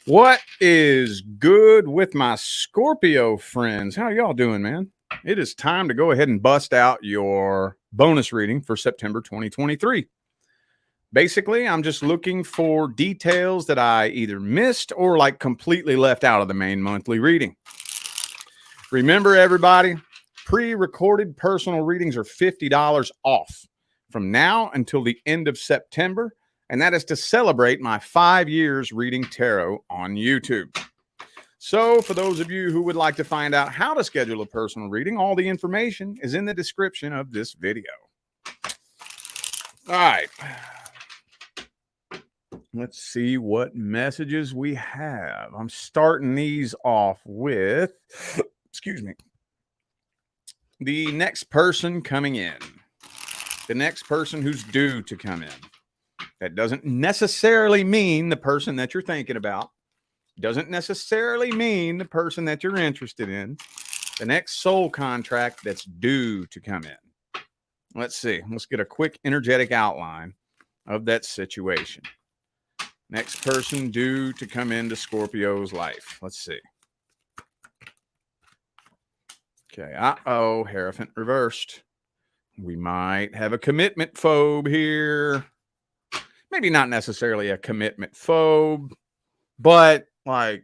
What is good with my Scorpio friends? How y'all doing, man? It is time to go ahead and bust out your bonus reading for September 2023. Basically, I'm just looking for details that I either missed or like completely left out of the main monthly reading. Remember, everybody, pre-recorded personal readings are $50 off from now until the end of September. And that is to celebrate my 5 years reading tarot on YouTube. So for those of you who would like to find out how to schedule a personal reading, all the information is in the description of this video. All right. Let's see what messages we have. I'm starting these off with, excuse me, the next person coming in. The next person who's due to come in. That doesn't necessarily mean the person that you're thinking about. Doesn't necessarily mean the person that you're interested in. The next soul contract that's due to come in. Let's see. Let's get a quick energetic outline of that situation. Next person due to come into Scorpio's life. Let's see. Okay. Uh-oh. Hierophant reversed. We might have a commitment phobe here. Maybe not necessarily a commitment phobe, but like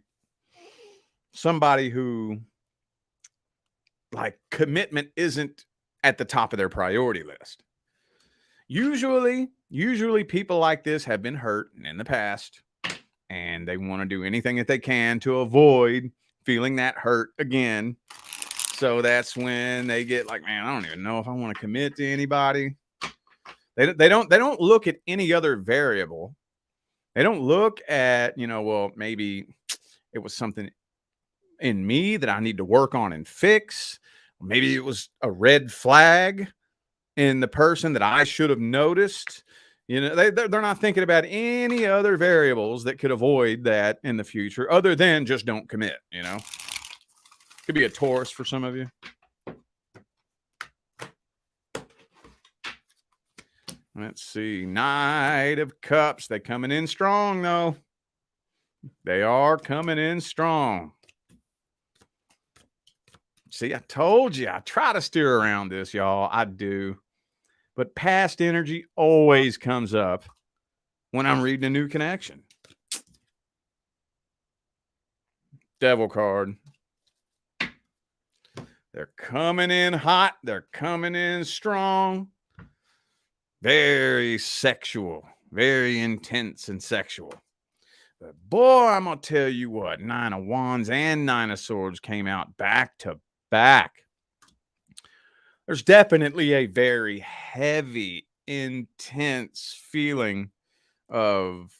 somebody who like commitment isn't at the top of their priority list. Usually people like this have been hurt in the past and they want to do anything that they can to avoid feeling that hurt again. So that's when they get like, man, I don't even know if I want to commit to anybody. They don't look at any other variable. They don't look at, well, maybe it was something in me that I need to work on and fix. Maybe it was a red flag in the person that I should have noticed. They're not thinking about any other variables that could avoid that in the future other than just don't commit, Could be a Taurus for some of you. Let's see. Knight of Cups. They're coming in strong, though. They are coming in strong. See, I told you. I try to steer around this, y'all. I do. But past energy always comes up when I'm reading a new connection. Devil card. They're coming in hot. They're coming in strong. Very sexual, very intense and sexual. But boy, I'm going to tell you what, 9 of Wands and 9 of Swords came out back to back. There's definitely a very heavy, intense feeling of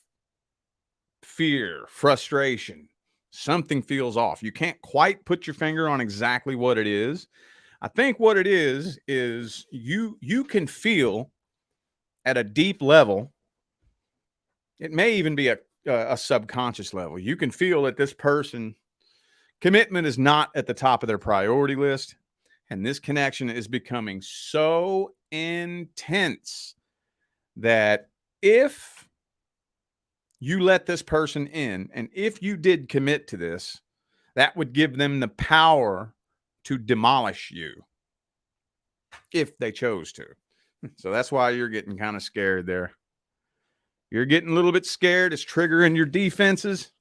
fear, frustration. Something feels off. You can't quite put your finger on exactly what it is. I think what it is you can feel at a deep level, it may even be a subconscious level. You can feel that this person, commitment is not at the top of their priority list. And this connection is becoming so intense that if you let this person in, and if you did commit to this, that would give them the power to demolish you if they chose to. So that's why you're getting kind of scared there. You're getting a little bit scared. It's triggering your defenses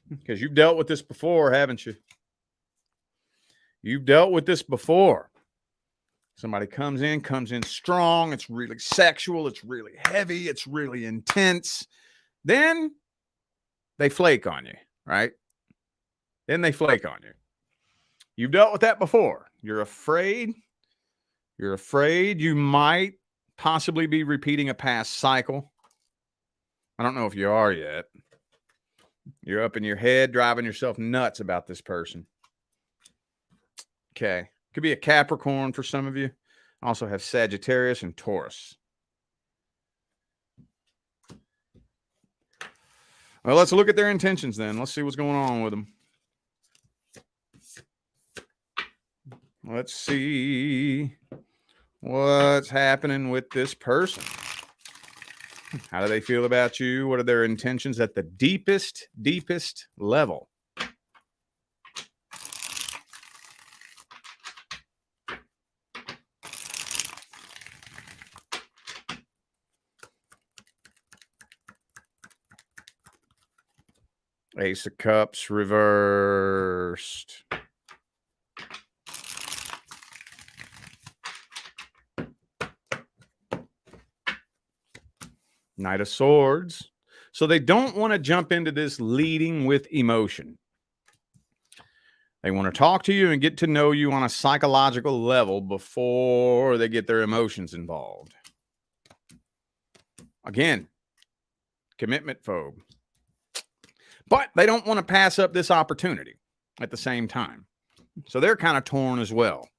because you've dealt with this before, haven't you? You've dealt with this before. Somebody comes in strong. It's really sexual. It's really heavy. It's really intense. Then they flake on you, right? Then they flake on you. You've dealt with that before. You're afraid. You're afraid you might possibly be repeating a past cycle. I don't know if you are yet. You're up in your head, driving yourself nuts about this person. Okay. Could be a Capricorn for some of you. I also have Sagittarius and Taurus. Well, let's look at their intentions then. Let's see what's going on with them. Let's see what's happening with this person. How do they feel about you? What are their intentions at the deepest, deepest level? Ace of Cups reversed. Knight of Swords. So they don't want to jump into this leading with emotion. They want to talk to you and get to know you on a psychological level before they get their emotions involved. Again, commitment phobe. But they don't want to pass up this opportunity at the same time. So they're kind of torn as well.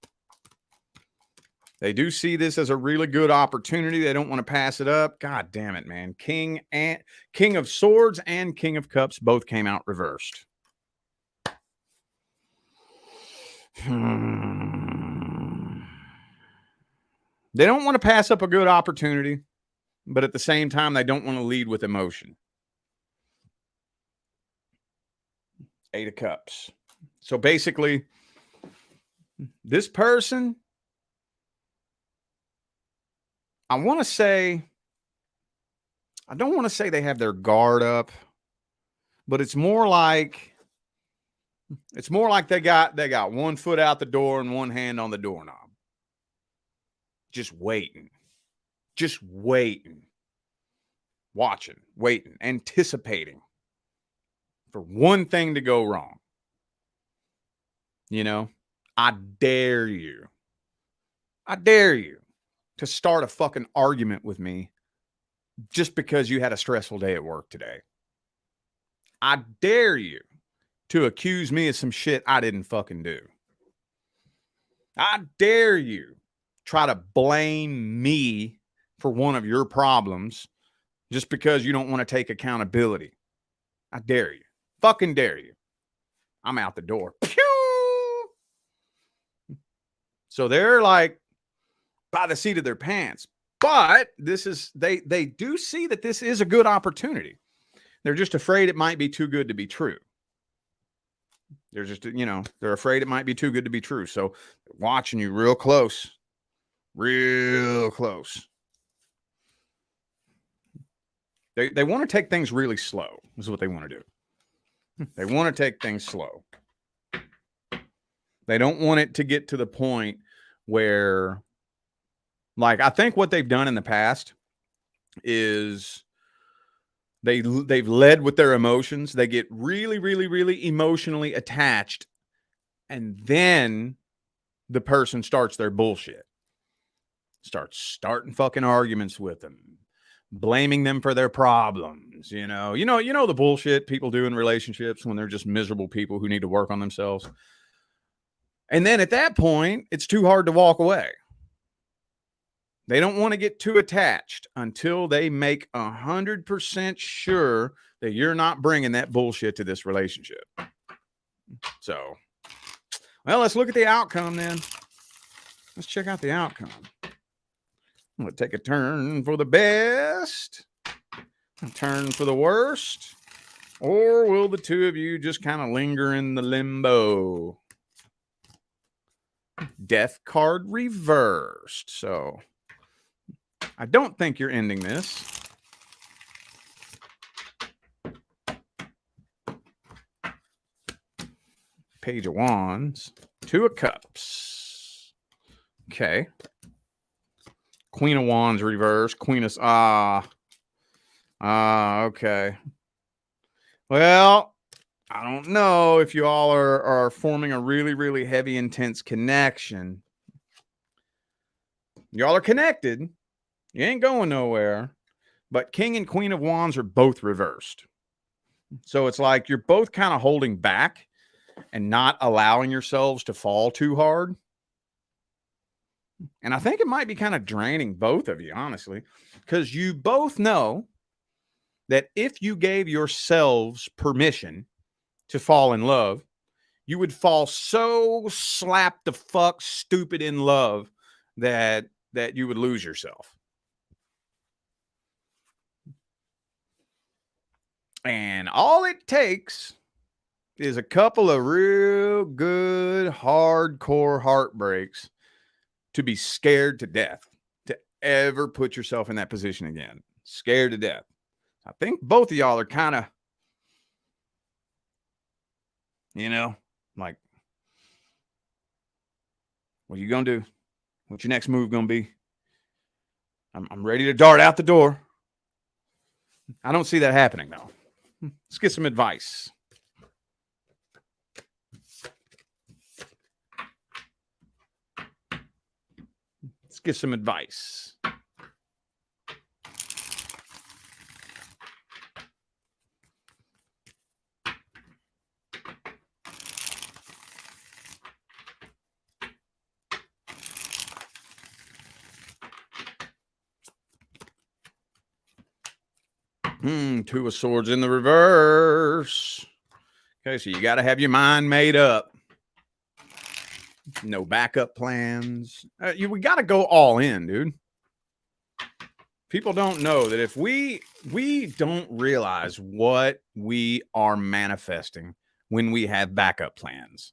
They do see this as a really good opportunity. They don't want to pass it up. God damn it, man. King of Swords and King of Cups both came out reversed. They don't want to pass up a good opportunity, but at the same time, they don't want to lead with emotion. Eight of Cups. So basically, this person, I don't want to say they have their guard up, but it's more like they got one foot out the door and one hand on the doorknob. Just waiting. Watching, waiting, anticipating for one thing to go wrong. You know, I dare you to start a fucking argument with me just because you had a stressful day at work today. I dare you to accuse me of some shit I didn't fucking do. I dare you try to blame me for one of your problems just because you don't want to take accountability. I dare you. Fucking dare you. I'm out the door. Pew! So they're like by the seat of their pants. But this is, they do see that this is a good opportunity. They're just afraid it might be too good to be true. They're just, they're afraid it might be too good to be true. So watching you real close. Real close. They want to take things really slow, is what they want to do. They want to take things slow. They don't want it to get to the point where, like, I think what they've done in the past is they've led with their emotions. They get really, really, really emotionally attached. And then the person starts their bullshit. Starting fucking arguments with them. Blaming them for their problems, you know the bullshit people do in relationships when they're just miserable people who need to work on themselves. And then at that point, it's too hard to walk away. They don't want to get too attached until they make 100% sure that you're not bringing that bullshit to this relationship. So, well, let's look at the outcome then. Let's check out the outcome. I'm going to take a turn for the best, a turn for the worst, or will the two of you just kind of linger in the limbo? Death card reversed. So I don't think you're ending this. Page of Wands, Two of Cups. Okay. Queen of Wands reversed. Queen of okay. Well, I don't know if you all are forming a really, really heavy, intense connection. Y'all are connected. You ain't going nowhere. But King and Queen of Wands are both reversed. So it's like you're both kind of holding back and not allowing yourselves to fall too hard. And I think it might be kind of draining both of you, honestly, because you both know that if you gave yourselves permission to fall in love, you would fall so slap the fuck stupid in love that you would lose yourself. And all it takes is a couple of real good, hardcore heartbreaks to be scared to death, to ever put yourself in that position again. Scared to death. I think both of y'all are kind of, like, what are you going to do? What's your next move going to be? I'm ready to dart out the door. I don't see that happening, though. Let's get some advice. Let's get some advice. Two of Swords in the reverse. Okay, so you got to have your mind made up. No backup plans. We got to go all in, dude. People don't know that if we don't realize what we are manifesting when we have backup plans.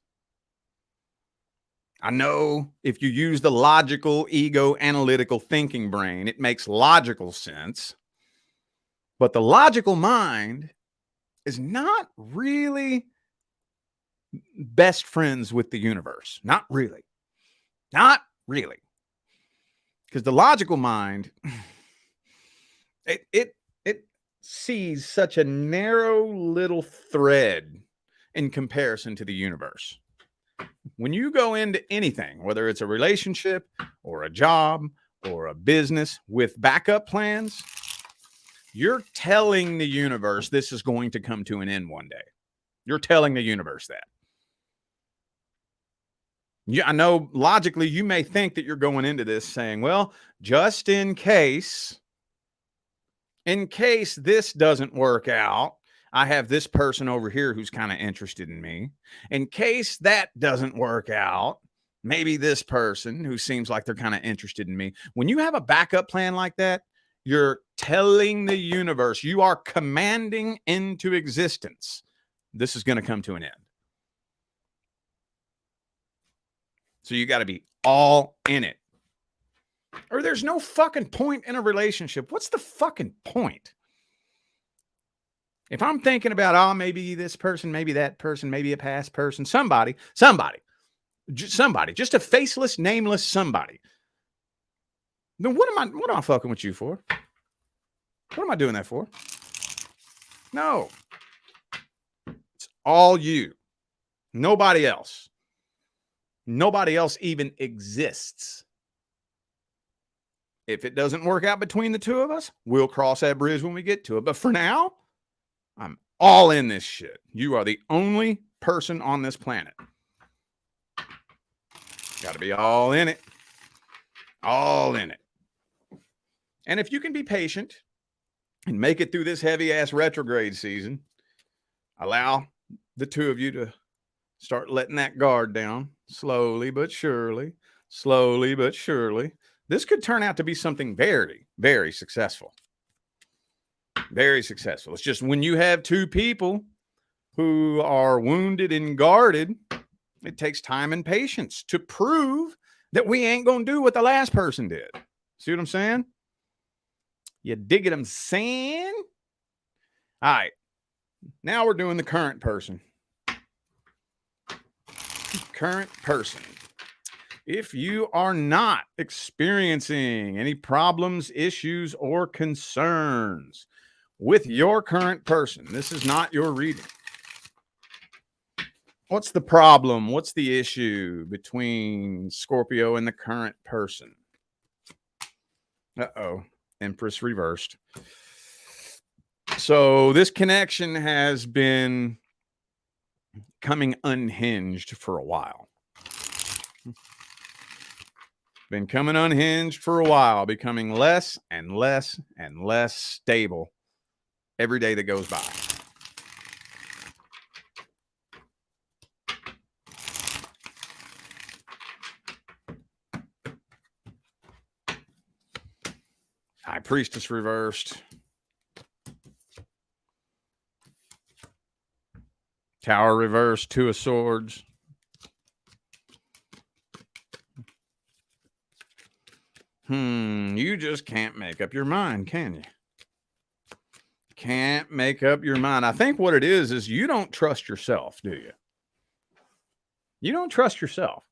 I know if you use the logical, ego, analytical thinking brain, it makes logical sense. But the logical mind is not really best friends with the universe. Not really. Not really. Because the logical mind, it sees such a narrow little thread in comparison to the universe. When you go into anything, whether it's a relationship or a job or a business with backup plans, you're telling the universe this is going to come to an end one day. You're telling the universe that. Yeah, I know logically you may think that you're going into this saying, well, just in case this doesn't work out, I have this person over here who's kind of interested in me. In case that doesn't work out, maybe this person who seems like they're kind of interested in me. When you have a backup plan like that, you're telling the universe, you are commanding into existence, this is going to come to an end. So you got to be all in it. Or there's no fucking point in a relationship. What's the fucking point? If I'm thinking about, maybe this person, maybe that person, maybe a past person, somebody, just a faceless, nameless somebody. Then what am I fucking with you for? What am I doing that for? No. It's all you. Nobody else. Nobody else even exists. If it doesn't work out between the two of us, we'll cross that bridge when we get to it. But for now, I'm all in this shit. You are the only person on this planet. Got to be all in it. All in it. And if you can be patient and make it through this heavy-ass retrograde season, allow the two of you to start letting that guard down slowly but surely, slowly but surely. This could turn out to be something very, very successful. Very successful. It's just when you have two people who are wounded and guarded, it takes time and patience to prove that we ain't going to do what the last person did. See what I'm saying? You dig it, I'm saying? All right. Now we're doing the current person. Current person. If you are not experiencing any problems, issues, or concerns with your current person, this is not your reading. What's the problem? What's the issue between Scorpio and the current person? Uh-oh. Empress reversed. So this connection has been coming unhinged for a while. Been coming unhinged for a while, becoming less and less and less stable every day that goes by. High Priestess reversed. Tower reverse, Two of Swords. You just can't make up your mind, can you? Can't make up your mind. I think what it is you don't trust yourself, do you? You don't trust yourself.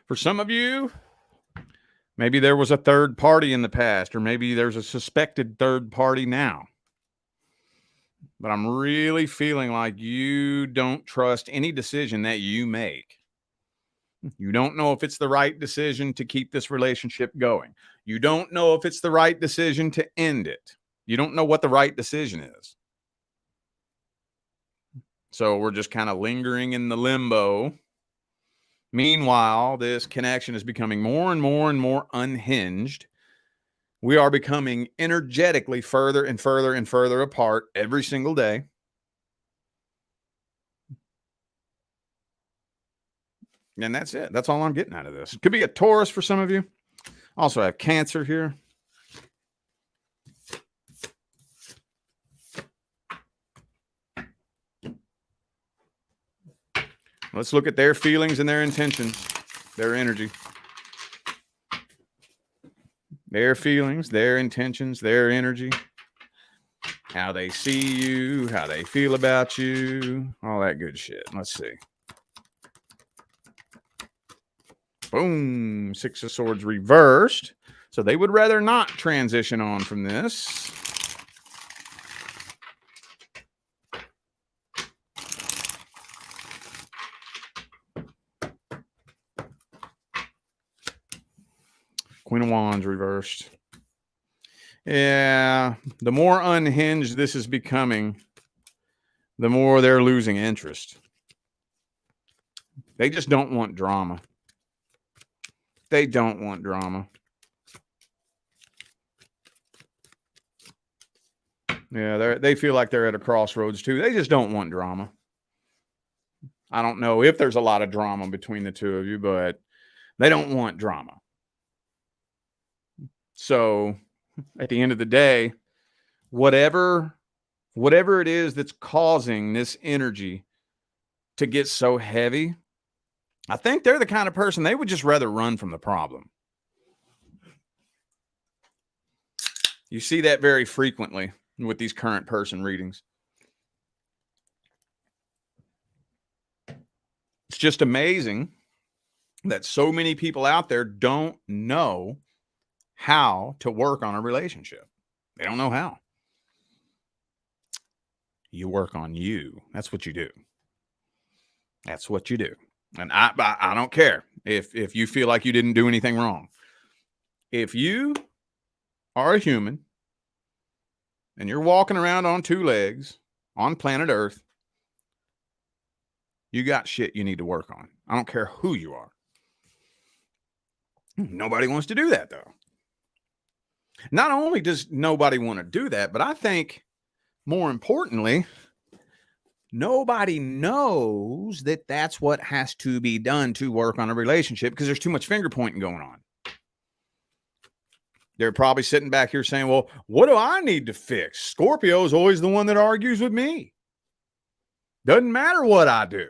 For some of you, maybe there was a third party in the past, or maybe there's a suspected third party now. But I'm really feeling like you don't trust any decision that you make. You don't know if it's the right decision to keep this relationship going. You don't know if it's the right decision to end it. You don't know what the right decision is. So we're just kind of lingering in the limbo. Meanwhile, this connection is becoming more and more and more unhinged. We are becoming energetically further and further and further apart every single day. And that's it. That's all I'm getting out of this. Could be a Taurus for some of you. Also, I have Cancer here. Let's look at their feelings and their intentions, their energy. Their feelings, their intentions, their energy. How they see you, how they feel about you, all that good shit. Let's see. Boom, Six of Swords reversed. So they would rather not transition on from this. Queen of Wands reversed. Yeah, the more unhinged this is becoming, the more they're losing interest. They just don't want drama. They don't want drama. Yeah, they feel like they're at a crossroads too. They just don't want drama. I don't know if there's a lot of drama between the two of you, but they don't want drama. So at the end of the day, whatever it is that's causing this energy to get so heavy, I think they're the kind of person they would just rather run from the problem. You see that very frequently with these current person readings. It's just amazing that so many people out there don't know how to work on a relationship. They don't know how. You work on you. That's what you do. That's what you do. And I don't care if you feel like you didn't do anything wrong. If you are a human and you're walking around on two legs on planet Earth, you got shit you need to work on. I don't care who you are. Nobody wants to do that, though. Not only does nobody want to do that, but I think more importantly, nobody knows that that's what has to be done to work on a relationship because there's too much finger pointing going on. They're probably sitting back here saying, well, what do I need to fix? Scorpio is always the one that argues with me. Doesn't matter what I do.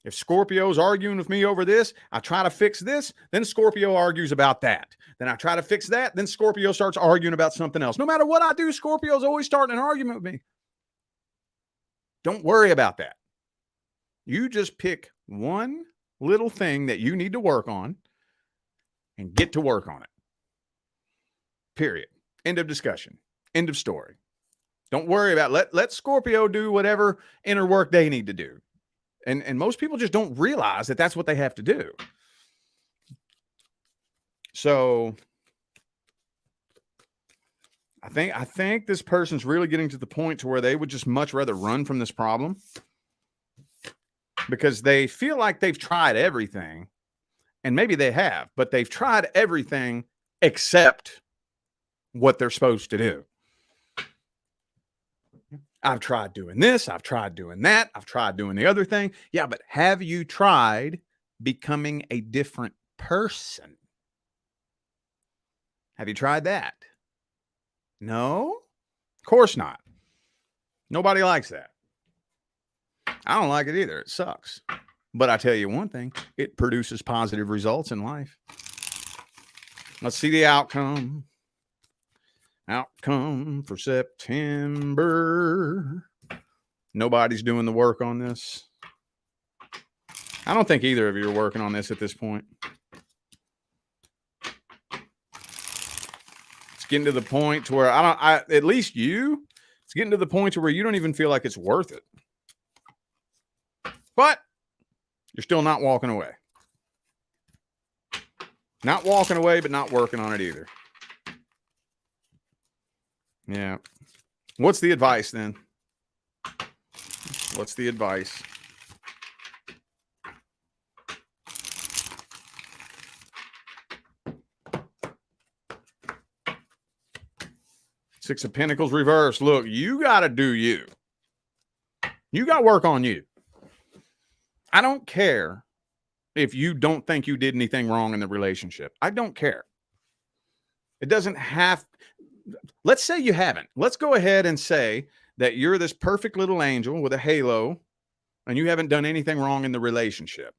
If Scorpio's arguing with me over this, I try to fix this, then Scorpio argues about that. Then I try to fix that, then Scorpio starts arguing about something else. No matter what I do, Scorpio's always starting an argument with me. Don't worry about that. You just pick one little thing that you need to work on and get to work on it. Period. End of discussion. End of story. Don't worry about let Scorpio do whatever inner work they need to do. And most people just don't realize that that's what they have to do. So I think this person's really getting to the point to where they would just much rather run from this problem because they feel like they've tried everything, and maybe they have, but they've tried everything except what they're supposed to do. I've tried doing this. I've tried doing that. I've tried doing the other thing. Yeah, but have you tried becoming a different person? Have you tried that? No? course not. Nobody likes that. I don't like it either. It sucks. But I tell you one thing, it produces positive results in life. Let's see the outcome. Outcome for September. Nobody's doing the work on this. I don't think either of you are working on this at this point. It's getting to the point to where at least you, it's getting to the point to where you don't even feel like it's worth it. But you're still not walking away. Not walking away, but not working on it either. Yeah. What's the advice then? What's the advice? Six of Pentacles reverse. Look, you got to do you. You got to work on you. I don't care if you don't think you did anything wrong in the relationship. I don't care. It doesn't have. Let's say you haven't. Let's go ahead and say that you're this perfect little angel with a halo and you haven't done anything wrong in the relationship.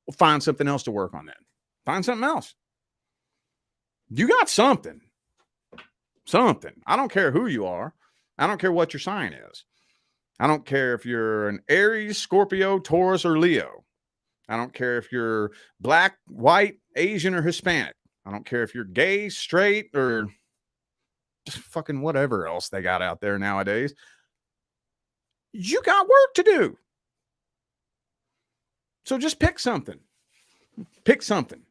Well, find something else to work on then. Find something else. You got something. Something. I don't care who you are. I don't care what your sign is. I don't care if you're an Aries, Scorpio, Taurus, or Leo. I don't care if you're black, white, Asian, or Hispanic. I don't care if you're gay, straight, or just fucking whatever else they got out there nowadays. You got work to do. So just pick something. Pick something.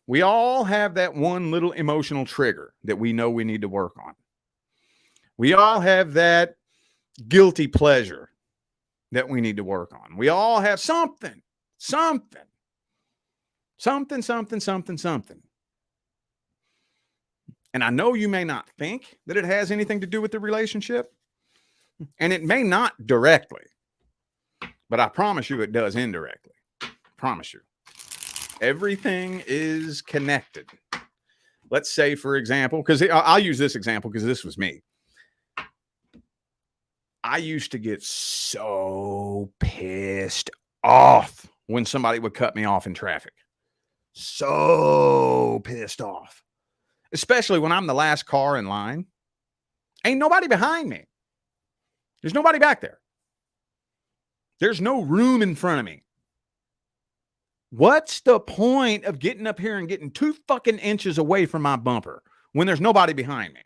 We all have that one little emotional trigger that we know we need to work on. We all have that guilty pleasure that we need to work on. We all have something. And I know you may not think that it has anything to do with the relationship, and it may not directly, but I promise you it does indirectly. Promise you. Everything is connected. Let's say, for example, because I'll use this example because this was me. I used to get so pissed off when somebody would cut me off in traffic. So pissed off. Especially when I'm the last car in line. Ain't nobody behind me. There's nobody back there. There's no room in front of me. What's the point of getting up here and getting 2 fucking inches away from my bumper when there's nobody behind me?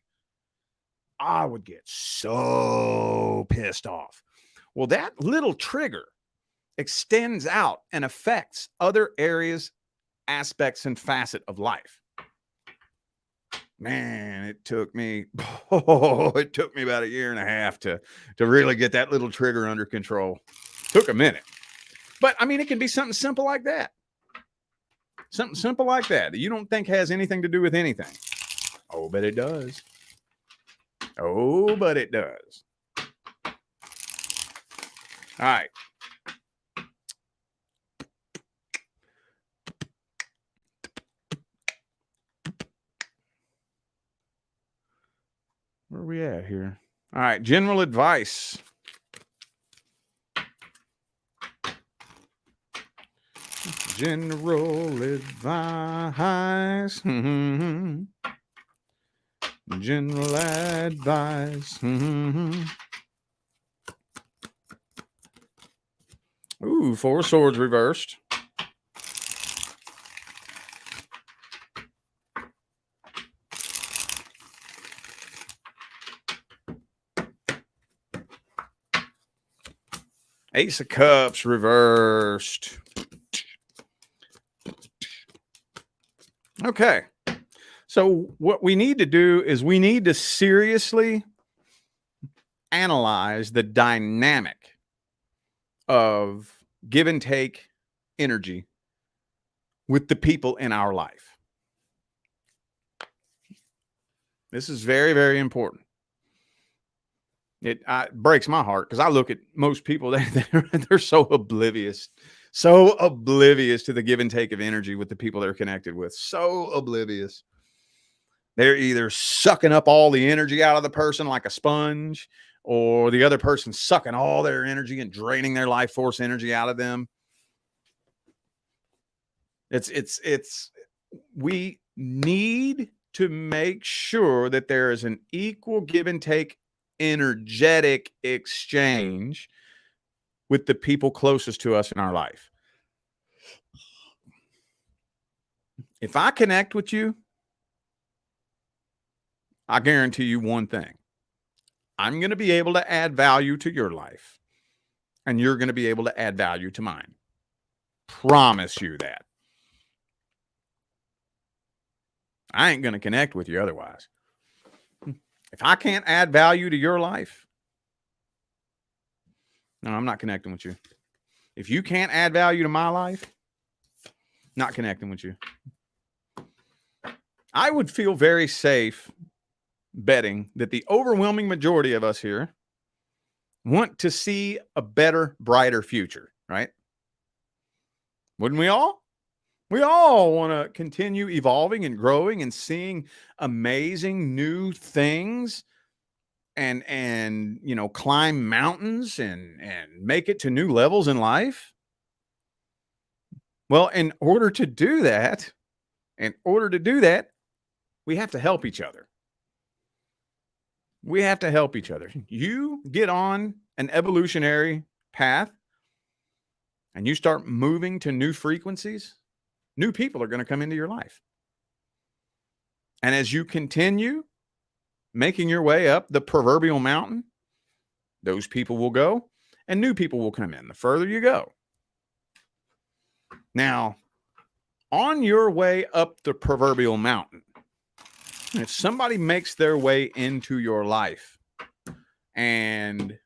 I would get so pissed off. Well, that little trigger extends out and affects other areas, aspects, and facet of life. Man, it took me about 1.5 years to really get that little trigger under control. Took a minute. But I mean, it can be something simple like that. Something simple like that you don't think has anything to do with anything. Oh, but it does. Oh, but it does. All right. Where are we at here? All right. General advice. General advice. General advice. Ooh, 4 swords reversed. Ace of Cups reversed. Okay. So what we need to do is we need to seriously analyze the dynamic of give and take energy with the people in our life. This is very, very important. It breaks my heart because I look at most people, they're so oblivious to the give and take of energy with the people they're connected with. So oblivious. They're either sucking up all the energy out of the person like a sponge, or the other person sucking all their energy and draining their life force energy out of them. We need to make sure that there is an equal give and take energetic exchange with the people closest to us in our life. If I connect with you, I guarantee you one thing. I'm going to be able to add value to your life, and you're going to be able to add value to mine. Promise you that. I ain't going to connect with you otherwise. If I can't add value to your life, no, I'm not connecting with you. If you can't add value to my life, not connecting with you. I would feel very safe betting that the overwhelming majority of us here want to see a better, brighter future, right? Wouldn't we all? We all want to continue evolving and growing and seeing amazing new things and you know, climb mountains and make it to new levels in life. Well, in order to do that, we have to help each other. We have to help each other. You get on an evolutionary path and you start moving to new frequencies, new people are going to come into your life. And as you continue making your way up the proverbial mountain, those people will go and new people will come in the further you go. Now, on your way up the proverbial mountain, if somebody makes their way into your life and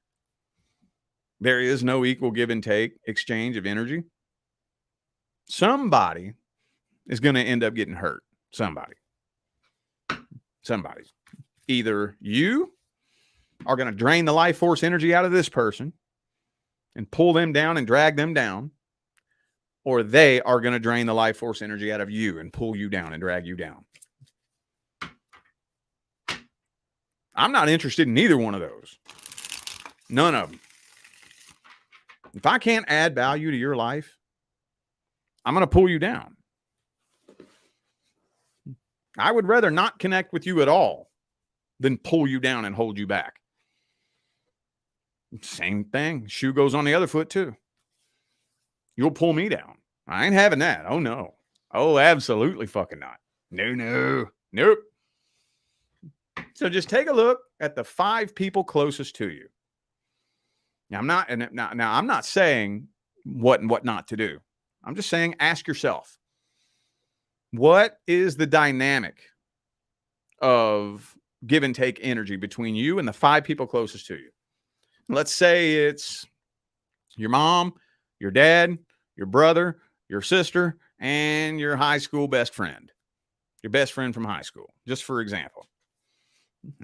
there is no equal give and take exchange of energy, somebody is going to end up getting hurt. Somebody. Either you are going to drain the life force energy out of this person and pull them down and drag them down, or they are going to drain the life force energy out of you and pull you down and drag you down. I'm not interested in either one of those. None of them. If I can't add value to your life, I'm going to pull you down. I would rather not connect with you at all than pull you down and hold you back. Same thing. Shoe goes on the other foot too. You'll pull me down. I ain't having that. Oh, no. Oh, absolutely fucking not. Nope. So just take a look at the 5 people closest to you. Now, I'm not saying what and what not to do. I'm just saying ask yourself, what is the dynamic of give and take energy between you and the 5 people closest to you? Let's say it's your mom, your dad, your brother, your sister, and your high school best friend. Your best friend from high school, just for example.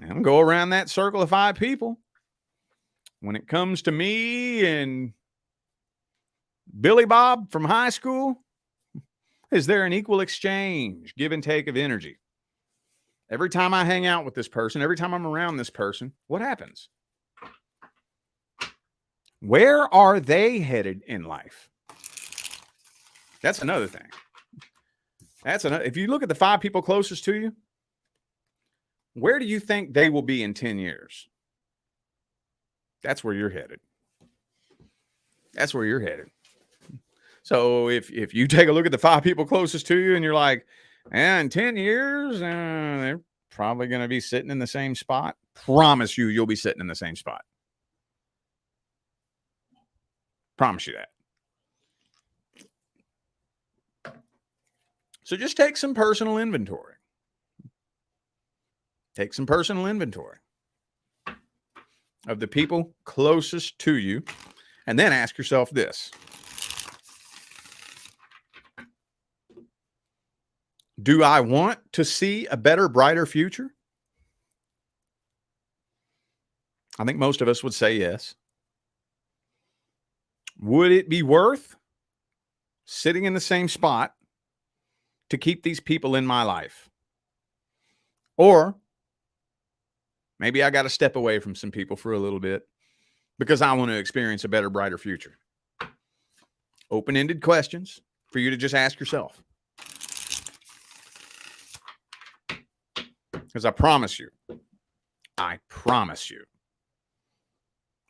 And go around that circle of 5 people. When it comes to me and Billy Bob from high school, is there an equal exchange, give and take of energy? Every time I hang out with this person, every time I'm around this person, what happens? Where are they headed in life? That's another thing. If you look at the 5 people closest to you, where do you think they will be in 10 years? That's where you're headed. So if you take a look at the 5 people closest to you and you're like, in 10 years, they're probably going to be sitting in the same spot. Promise you'll be sitting in the same spot. Promise you that. So just take some personal inventory. Take some personal inventory of the people closest to you, and then ask yourself this. Do I want to see a better, brighter future? I think most of us would say yes. Would it be worth sitting in the same spot to keep these people in my life? Or maybe I got to step away from some people for a little bit because I want to experience a better, brighter future. Open-ended questions for you to just ask yourself. Because I promise you,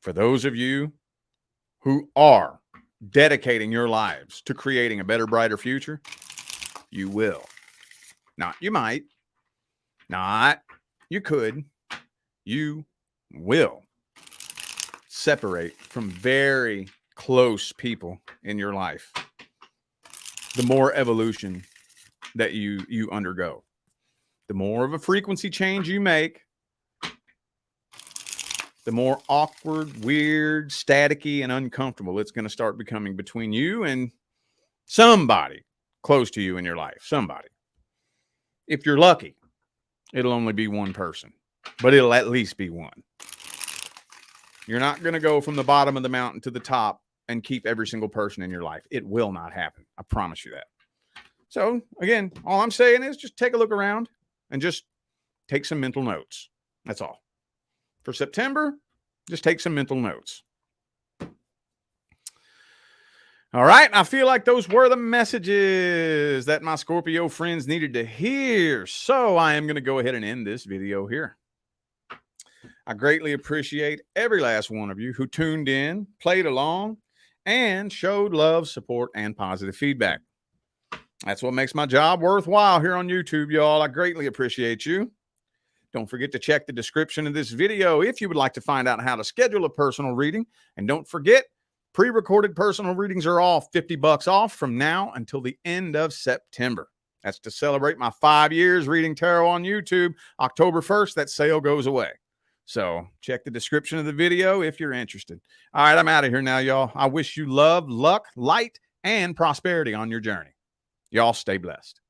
for those of you who are dedicating your lives to creating a better, brighter future, you will. Not you might. Not you could. You will separate from very close people in your life the more evolution that you undergo. The more of a frequency change you make, the more awkward, weird, staticky, and uncomfortable it's going to start becoming between you and somebody close to you in your life. Somebody. If you're lucky, it'll only be one person, but it'll at least be one. You're not going to go from the bottom of the mountain to the top and keep every single person in your life. It will not happen. I promise you that. So, again, all I'm saying is just take a look around and just take some mental notes. That's all. For September, just take some mental notes. All right. I feel like those were the messages that my Scorpio friends needed to hear. So I am going to go ahead and end this video here. I greatly appreciate every last one of you who tuned in, played along, and showed love, support, and positive feedback. That's what makes my job worthwhile here on YouTube, y'all. I greatly appreciate you. Don't forget to check the description of this video if you would like to find out how to schedule a personal reading. And don't forget, pre-recorded personal readings are all $50 off from now until the end of September. That's to celebrate my 5 years reading tarot on YouTube. October 1st, that sale goes away. So check the description of the video if you're interested. All right, I'm out of here now, y'all. I wish you love, luck, light, and prosperity on your journey. Y'all stay blessed.